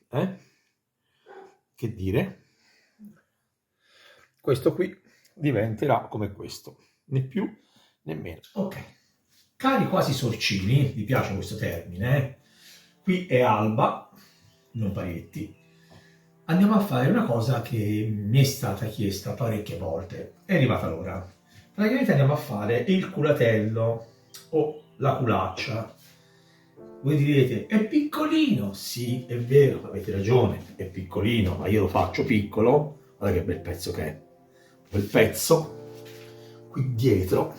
Che dire? Questo qui diventerà come questo, né più né meno. Ok, cari quasi sorcini, vi piace questo termine? Qui è alba, non parecchi. Andiamo a fare una cosa che mi è stata chiesta parecchie volte. È arrivata l'ora. Praticamente andiamo a fare il culatello o la culaccia. Voi direte, è piccolino? Sì, è vero, avete ragione, è piccolino, ma io lo faccio piccolo. Guarda che bel pezzo che è. Quel pezzo qui dietro,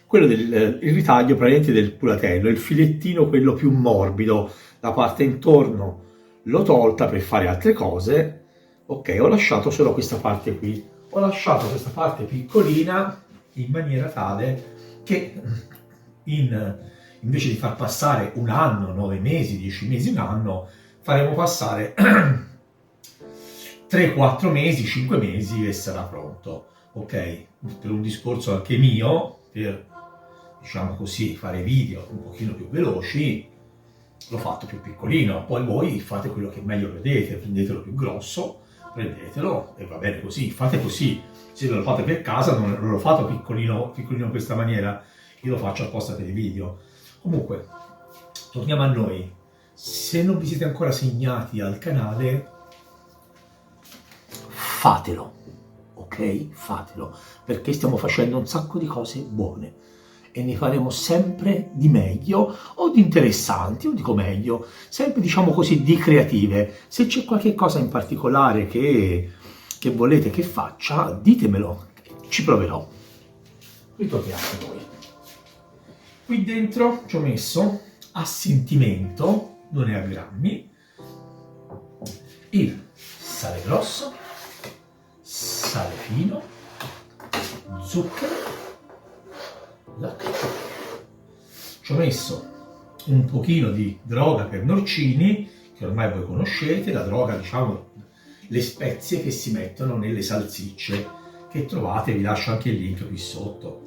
quello del il ritaglio praticamente del culatello, il filettino quello più morbido, la parte intorno l'ho tolta per fare altre cose. Ok, ho lasciato solo questa parte qui, ho lasciato questa parte piccolina in maniera tale che invece di far passare un anno, 9 mesi, 10 mesi, un anno, faremo passare 3-4 mesi, 5 mesi e sarà pronto. Ok, per un discorso anche mio, per diciamo così fare video un pochino più veloci, l'ho fatto più piccolino. Poi voi fate quello che meglio vedete, prendetelo più grosso, prendetelo e va bene così, fate così. Se lo fate per casa non lo fate piccolino in questa maniera, io lo faccio apposta per i video. Comunque, torniamo a noi. Se non vi siete ancora segnati al canale, fatelo, ok? Fatelo, perché stiamo facendo un sacco di cose buone e ne faremo sempre di meglio o di interessanti, o dico meglio, sempre diciamo così di creative. Se c'è qualche cosa in particolare che volete che faccia, ditemelo, ci proverò. Ritorniamo a noi. Qui dentro ci ho messo a sentimento, non è a grammi, il sale grosso, sale fino, zucchero, latte. Ci ho messo un pochino di droga per norcini, che ormai voi conoscete, la droga, diciamo, le spezie che si mettono nelle salsicce, che trovate, vi lascio anche il link qui sotto.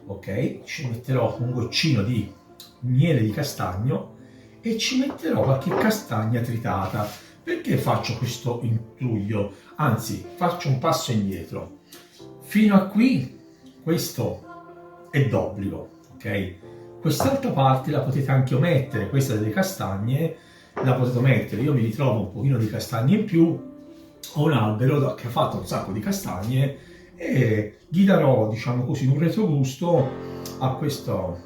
Ok, ci metterò un goccino di miele di castagno e ci metterò qualche castagna tritata. Perché faccio questo intruglio? Anzi, faccio un passo indietro. Fino a qui questo è d'obbligo, ok? Quest'altra parte la potete anche omettere, questa delle castagne la potete omettere. Io mi ritrovo un pochino di castagne in più, ho un albero che ha fatto un sacco di castagne e gli darò, diciamo così, un retrogusto a questo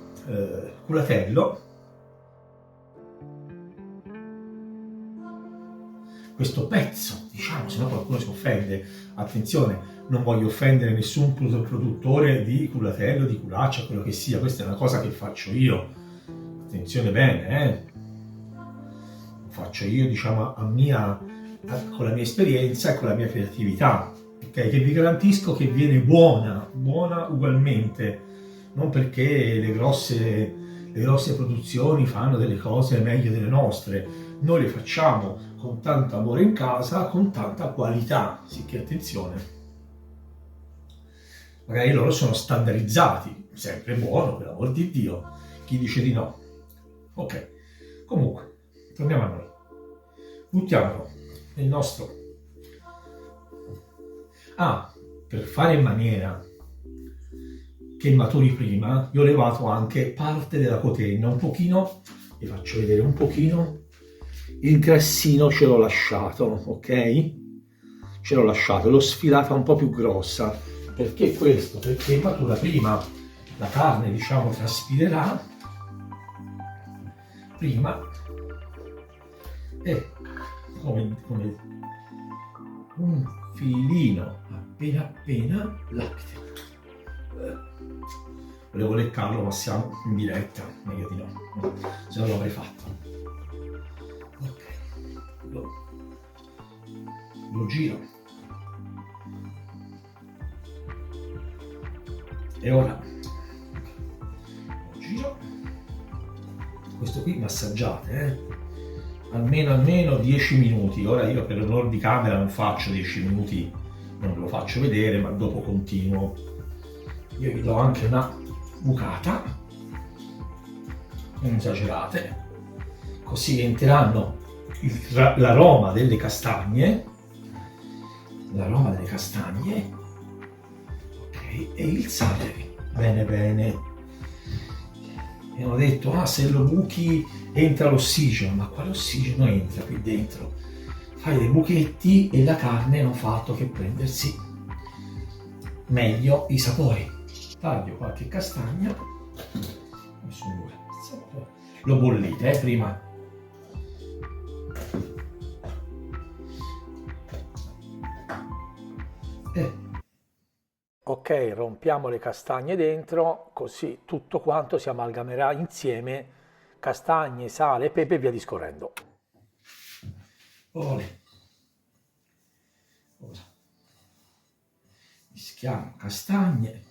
culatello. Questo pezzo, diciamo, se no qualcuno si offende. Attenzione, non voglio offendere nessun produttore di culatello, di culaccia, quello che sia, questa è una cosa che faccio io. Attenzione bene, Lo faccio io, diciamo, con la mia esperienza e con la mia creatività. Okay, che vi garantisco che viene buona ugualmente, non perché le grosse produzioni fanno delle cose meglio delle nostre, noi le facciamo con tanto amore in casa, con tanta qualità, sì che attenzione, magari loro sono standardizzati, sempre buono per l'amor di Dio, chi dice di no? Ok, comunque, torniamo a noi, buttiamolo nel nostro. Per fare in maniera che maturi prima, io ho levato anche parte della cotenna, un pochino, vi faccio vedere un pochino, il grassino ce l'ho lasciato, ok? Ce l'ho lasciato, l'ho sfilata un po' più grossa. Perché questo? Perché matura prima, la carne, diciamo, traspirerà prima e come un filino appena latte. Volevo leccarlo, ma siamo in diretta, meglio di no, se non l'avrei fatto. Ok, lo giro e ora lo giro, questo qui massaggiate, almeno 10 minuti. Ora io per onor di camera non faccio 10 minuti, non ve lo faccio vedere, ma dopo continuo. Io vi do anche una bucata, non esagerate, così entreranno l'aroma delle castagne, ok, e il sale, bene bene. Abbiamo detto, se lo buchi entra l'ossigeno, ma quale ossigeno entra qui dentro? Fai dei buchetti e la carne non fa altro che prendersi meglio i sapori. Taglio qualche castagna, lo bollite prima. Ok, rompiamo le castagne dentro, così tutto quanto si amalgamerà insieme, castagne, sale, pepe e via discorrendo. Ora mischiamo castagne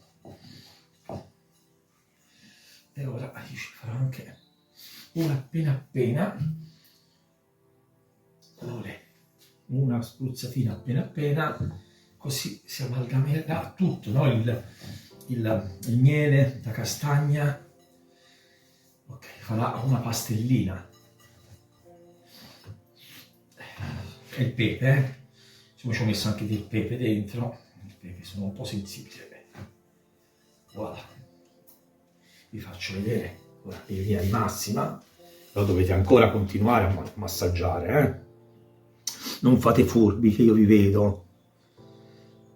e ora io ci farò anche una appena, una spruzzatina appena, così si amalgamerà tutto, no? il miele, la castagna, ok, farà una pastellina. E il pepe, ci ho messo anche del pepe dentro, il pepe sono un po' sensibile. Voilà, vi faccio vedere ora in linea di massima, lo dovete ancora continuare a massaggiare, non fate furbi che io vi vedo,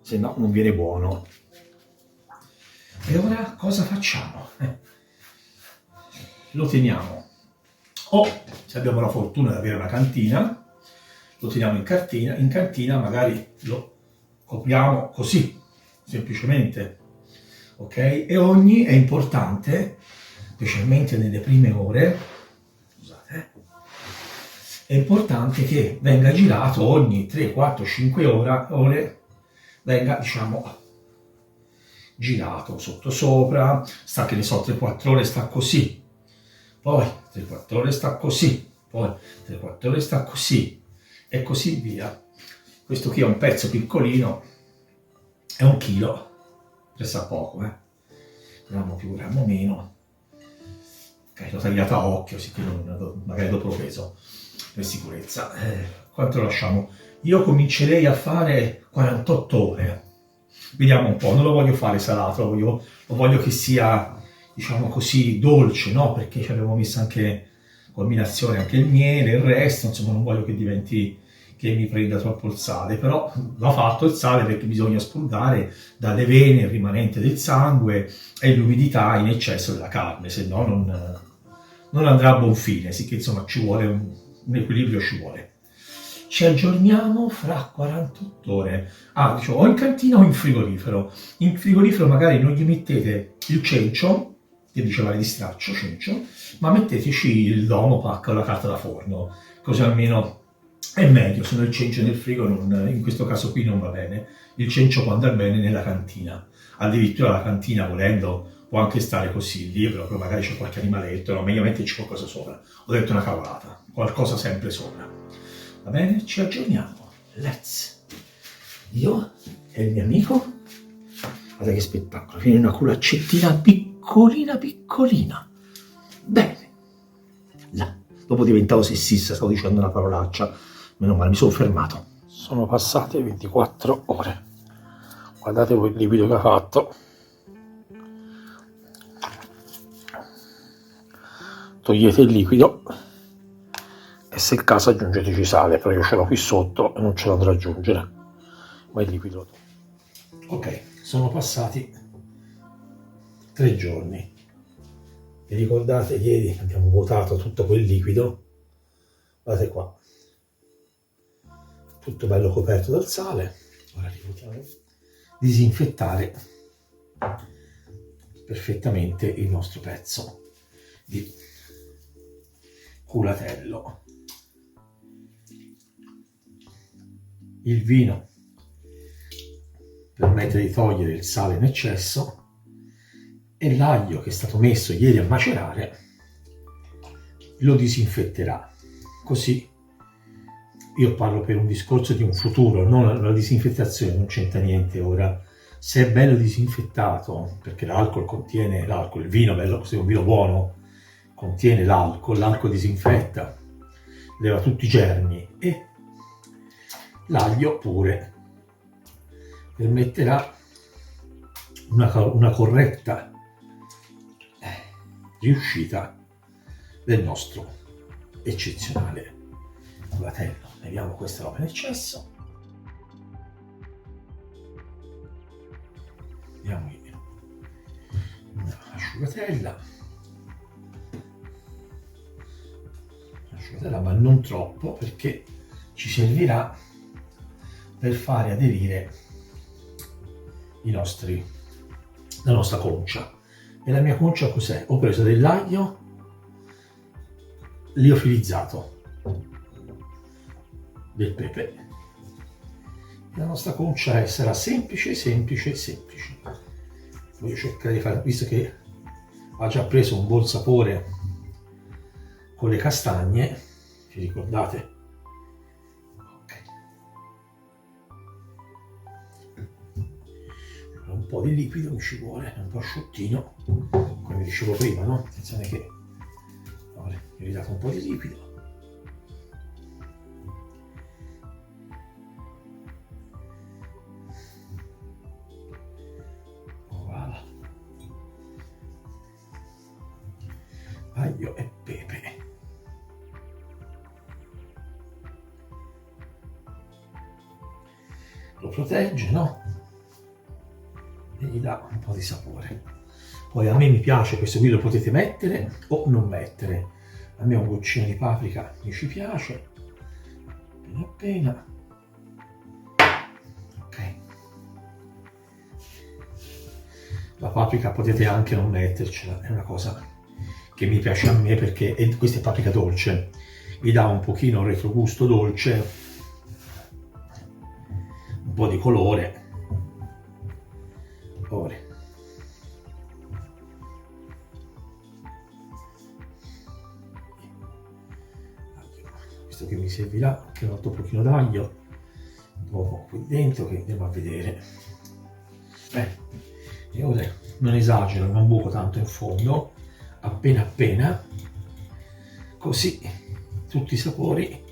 se no non viene buono. E ora cosa facciamo? Lo teniamo, o se abbiamo la fortuna di avere una cantina, lo teniamo in cantina, magari lo copriamo così, semplicemente, ok? E è importante, specialmente nelle prime ore, scusate, è importante che venga girato ogni 3, 4, 5 ore, venga, diciamo, girato sotto sopra, sta che ne so, 3-4 ore sta così, poi 3-4 ore sta così, poi 3-4 ore sta così, e così via. Questo qui è un pezzo piccolino, è 1 chilo, pressa poco, grammo più, grammo meno. Ok, l'ho tagliato a occhio, sì che magari dopo lo peso, per sicurezza. Quanto lo lasciamo? Io comincerei a fare 48 ore. Vediamo un po', non lo voglio fare salato, lo voglio che sia, diciamo così, dolce, no? Perché ci avevo messo anche combinazione anche il miele, il resto, insomma non voglio che diventi, che mi prenda troppo il sale, però va fatto il sale perché bisogna spurgare dalle vene il rimanente del sangue e l'umidità in eccesso della carne, se no non andrà a buon fine, sì che insomma ci vuole un equilibrio, ci vuole. Ci aggiorniamo fra 48 ore. Dicevo, o in cantina o in frigorifero. In frigorifero magari non gli mettete il cencio, che diceva di straccio, cencio, ma metteteci il Domopac o la carta da forno, così almeno è meglio, se no il cencio nel frigo in questo caso qui non va bene. Il cencio può andare bene nella cantina, addirittura la cantina volendo può anche stare così, il libro, poi magari c'è qualche animaletto, no, meglio metterci qualcosa sopra. Ho detto una cavolata, qualcosa sempre sopra. Va bene? Ci aggiorniamo. Let's. Io e il mio amico. Guarda che spettacolo. Viene una culaccettina piccolina. Bene. Là. Dopo diventavo sessista, stavo dicendo una parolaccia. Meno male, mi sono fermato. Sono passate 24 ore. Guardate voi il liquido che ha fatto. Togliete il liquido. E se il caso aggiungeteci sale, però io ce l'ho qui sotto e non ce l'andrò ad aggiungere, ma il liquido. Ok, sono passati 3 giorni. Vi ricordate ieri abbiamo vuotato tutto quel liquido? Guardate qua, tutto bello coperto dal sale. Ora riportiamo, disinfettare perfettamente il nostro pezzo di culatello. Il vino permette di togliere il sale in eccesso e l'aglio che è stato messo ieri a macerare lo disinfetterà. Così io parlo per un discorso di un futuro, non la disinfettazione non c'entra niente ora. Se è bello disinfettato, perché l'alcol contiene il vino bello, se è un vino buono contiene l'alcol disinfetta. leva tutti i germi, e l'aglio pure permetterà una corretta riuscita del nostro eccezionale culatello. Leviamo questa roba in eccesso, diamo un'asciugatella, ma non troppo, perché ci servirà per fare aderire la nostra concia. E la mia concia cos'è? Ho preso dell'aglio liofilizzato, del pepe. La nostra concia sarà semplice. Voglio cercare di fare, visto che ha già preso un buon sapore con le castagne, vi ricordate? Ok. Un po' di liquido mi ci vuole, un po' asciuttino, come vi dicevo prima, no? Attenzione che vi ho ridato un po' di liquido. Voilà. Aglio e pepe. Lo protegge, no? E gli dà un po' di sapore. Poi a me mi piace, questo qui lo potete mettere o non mettere. A me un goccino di paprika mi ci piace, appena. Ok. La paprika potete anche non mettercela, è una cosa che mi piace a me, perché questa è paprika dolce, gli dà un pochino un retrogusto dolce, un po' di colore. Ora, questo che mi servirà, che ho fatto un pochino d'aglio dopo qui dentro, che andiamo a vedere. E ora non esagero, non buco tanto in fondo, appena, così tutti i sapori.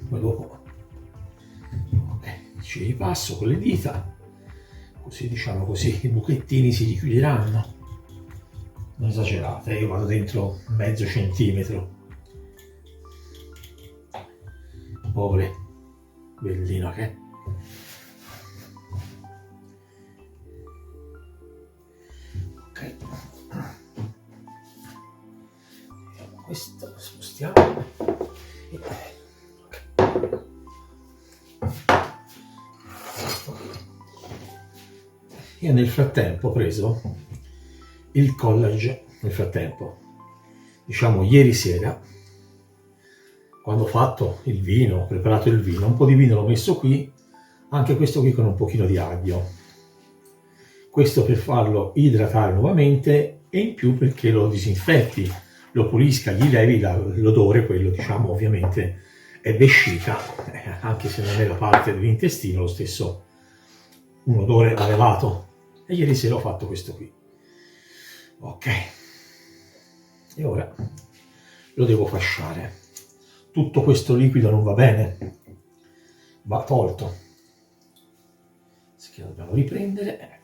Poi dopo ci ripasso con le dita, così, diciamo così, i buchettini si richiuderanno. Non esagerate, io vado dentro mezzo centimetro. Povere, bellino che è. Ok. Questo spostiamo. Io nel frattempo ho preso il collage, diciamo ieri sera, quando ho fatto il vino, ho preparato il vino, un po' di vino l'ho messo qui, anche questo qui con un pochino di aglio. Questo per farlo idratare nuovamente, e in più perché lo disinfetti, lo pulisca, gli levi l'odore, quello diciamo ovviamente è vescica, anche se non è la parte dell'intestino, lo stesso un odore va levato. E ieri sera ho fatto questo qui. Ok. E ora lo devo fasciare. Tutto questo liquido non va bene, va tolto. Lo dobbiamo riprendere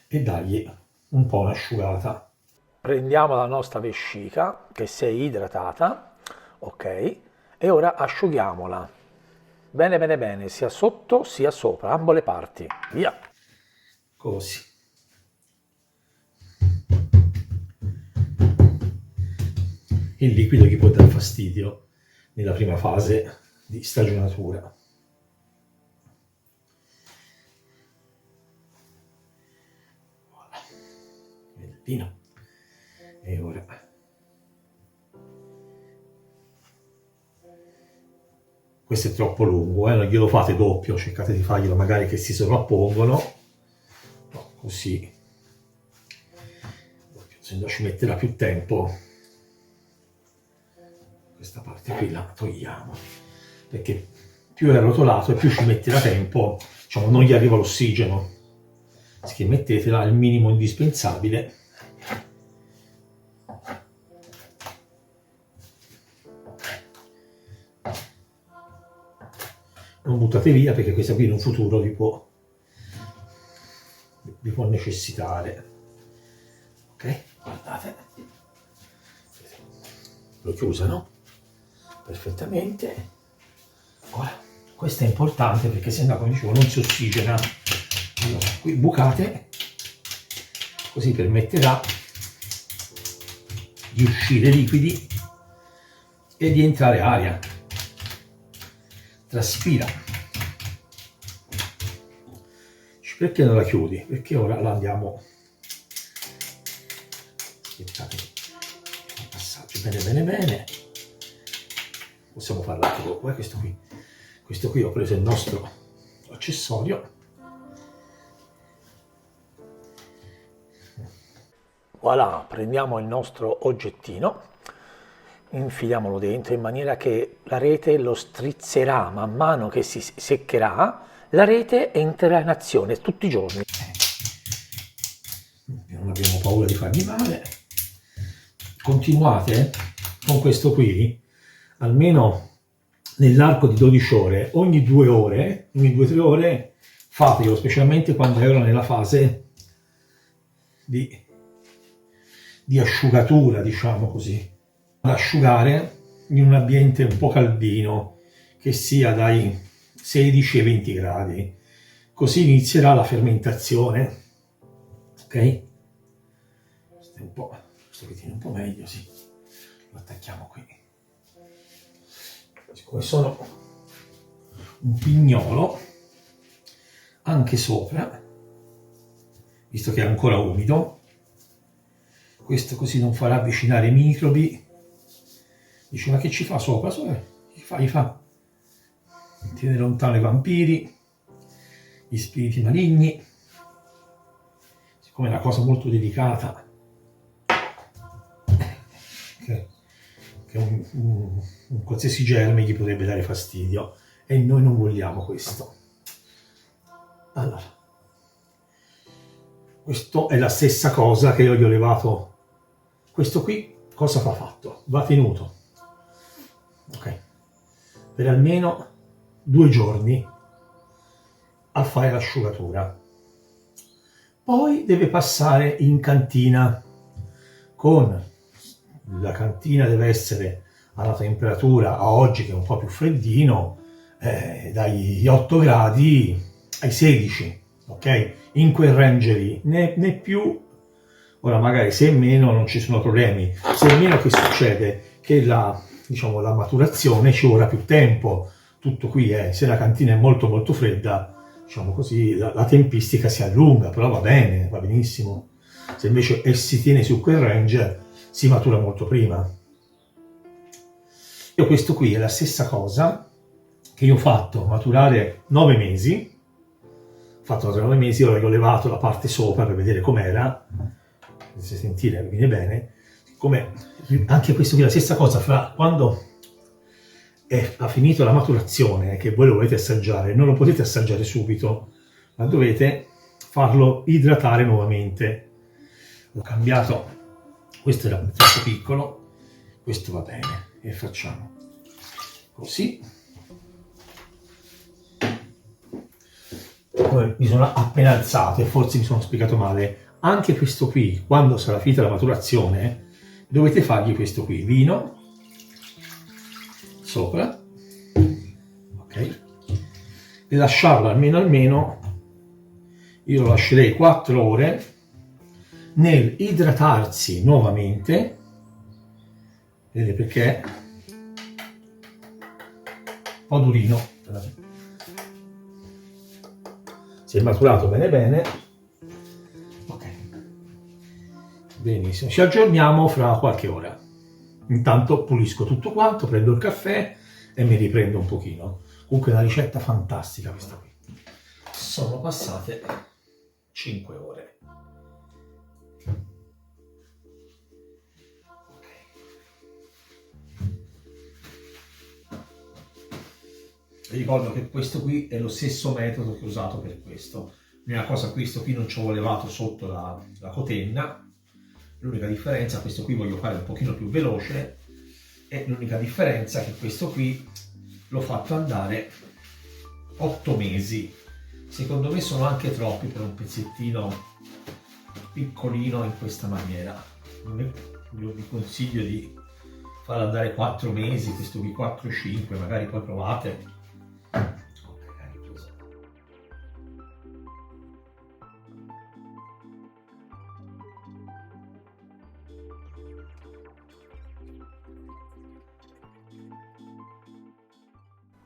e dargli un po' un'asciugata. Prendiamo la nostra vescica che si è idratata, ok, e ora asciughiamola bene, sia sotto sia sopra, ambo le parti. Via. Così. Il liquido gli può dar fastidio nella prima fase di stagionatura. Voilà. Bellino. E ora questo è troppo lungo, non glielo fate doppio, cercate di farglielo magari che si sovrappongono, no, così se no ci metterà più tempo. Questa parte qui la togliamo, perché più è arrotolato e più ci metterà tempo, diciamo non gli arriva l'ossigeno, che mettetela al minimo indispensabile. non buttate via, perché questa qui in un futuro vi può necessitare. Ok? Guardate, l'ho chiusa, no? Perfettamente. Ora, questo è importante perché sennò, come dicevo, non si ossigena. Allora, qui bucate, così permetterà di uscire liquidi e di entrare aria. Traspira. Perché non la chiudi? Perché ora la andiamo. Aspettate, passaggio bene. Possiamo farla anche dopo, questo qui ho preso il nostro accessorio. Voilà, prendiamo il nostro oggettino, infiliamolo dentro in maniera che la rete lo strizzerà man mano che si seccherà, la rete entrerà in azione tutti i giorni. Non abbiamo paura di fargli male. Continuate con questo qui, almeno nell'arco di 12 ore, ogni 2-3 ore, fatelo, specialmente quando ero nella fase di asciugatura, diciamo così. Asciugare in un ambiente un po' caldino, che sia dai 16 ai 20 gradi, così inizierà la fermentazione. Ok? Questo che tiene un po' meglio, sì. Lo attacchiamo qui. Siccome sono un pignolo, anche sopra, visto che è ancora umido, questo così non farà avvicinare i microbi. Dice, ma che ci fa sopra? Gli fa. Tiene lontano i vampiri, gli spiriti maligni. Siccome è una cosa molto delicata, che un qualsiasi germe gli potrebbe dare fastidio, e noi non vogliamo questo. Allora, questo è la stessa cosa che io gli ho levato. Questo qui cosa va fatto? Va tenuto, ok, per almeno 2 giorni a fare l'asciugatura. Poi deve passare in cantina. La cantina deve essere alla temperatura, a oggi che è un po' più freddino, dagli 8 gradi ai 16, ok? In quel range lì, né più. Ora magari se è meno non ci sono problemi, se è meno che succede? Che la maturazione ci vorrà più tempo. Tutto qui se la cantina è molto molto fredda, diciamo così, la tempistica si allunga, però va bene, va benissimo. Se invece si tiene su quel range, si matura molto prima. Questo qui è la stessa cosa che io ho fatto maturare 9 mesi. Ora gli ho levato la parte sopra per vedere com'era. Se sentire viene bene. Anche questo qui è la stessa cosa, fra quando ha finito la maturazione, che voi lo volete assaggiare, non lo potete assaggiare subito, ma dovete farlo idratare nuovamente. Ho cambiato, questo era troppo piccolo, questo va bene, e facciamo così. Come mi sono appena alzato e forse mi sono spiegato male, anche questo qui, quando sarà finita la maturazione, dovete fargli questo qui, vino sopra, ok, e lasciarlo almeno, io lo lascerei 4 ore nel idratarsi nuovamente. Vedete perché è un po' durino, si è maturato bene. Ok, benissimo, ci aggiorniamo fra qualche ora. Intanto pulisco tutto quanto, prendo il caffè e mi riprendo un pochino. Comunque è una ricetta fantastica questa qui. Sono passate 5 ore. Vi ricordo che questo qui è lo stesso metodo che ho usato per questo. L'unica cosa, questo qui non ci ho levato sotto la cotenna. L'unica differenza, questo qui voglio fare un pochino più veloce, e l'unica differenza è che questo qui l'ho fatto andare 8 mesi. Secondo me sono anche troppi per un pezzettino piccolino in questa maniera. Io vi consiglio di far andare 4 mesi, questo qui 4-5, magari poi provate.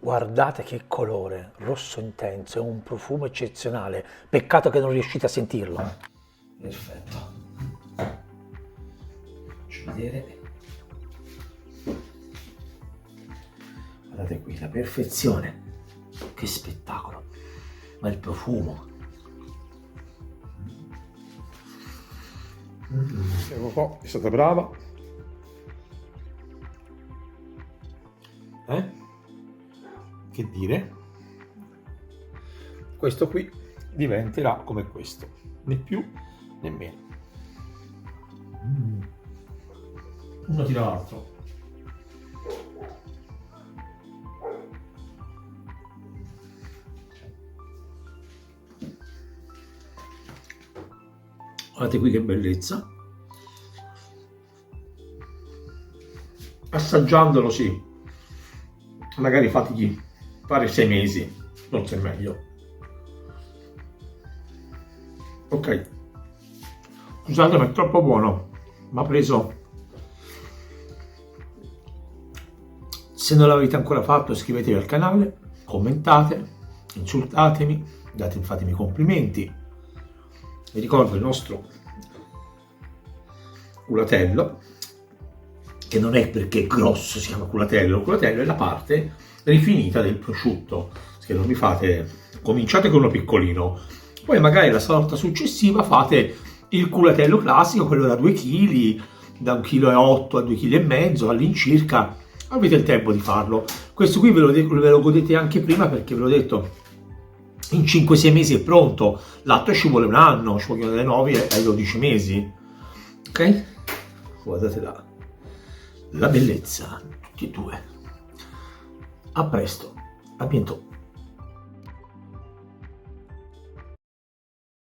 Guardate che colore, rosso intenso, è un profumo eccezionale. Peccato che non riuscite a sentirlo. Perfetto. Faccio vedere. Guardate qui, la perfezione. Che spettacolo. Ma il profumo. Ecco qua, è stata brava. Che dire? Questo qui diventerà come questo, né più né meno. Uno tira l'altro. Guardate qui che bellezza. Assaggiandolo sì, magari fategli fare 6 mesi, forse è meglio. Ok, scusate ma è troppo buono, mi ha preso. Se non l'avete ancora fatto iscrivetevi al canale, commentate, insultatemi, fatemi complimenti. Vi ricordo il nostro culatello, che non è perché è grosso si chiama culatello, il culatello è la parte rifinita del prosciutto. Se non mi fate, cominciate con uno piccolino, poi magari la volta successiva fate il culatello classico, quello da 2 kg, da 1,8 kg a 2,5 kg all'incirca, avete il tempo di farlo. Questo qui ve lo godete anche prima, perché ve l'ho detto, in 5-6 mesi è pronto. L'altro ci vuole un anno, ci vogliono dai 9 ai 12 mesi. Ok? Guardate la bellezza, tutti e due. A presto, a bientôt.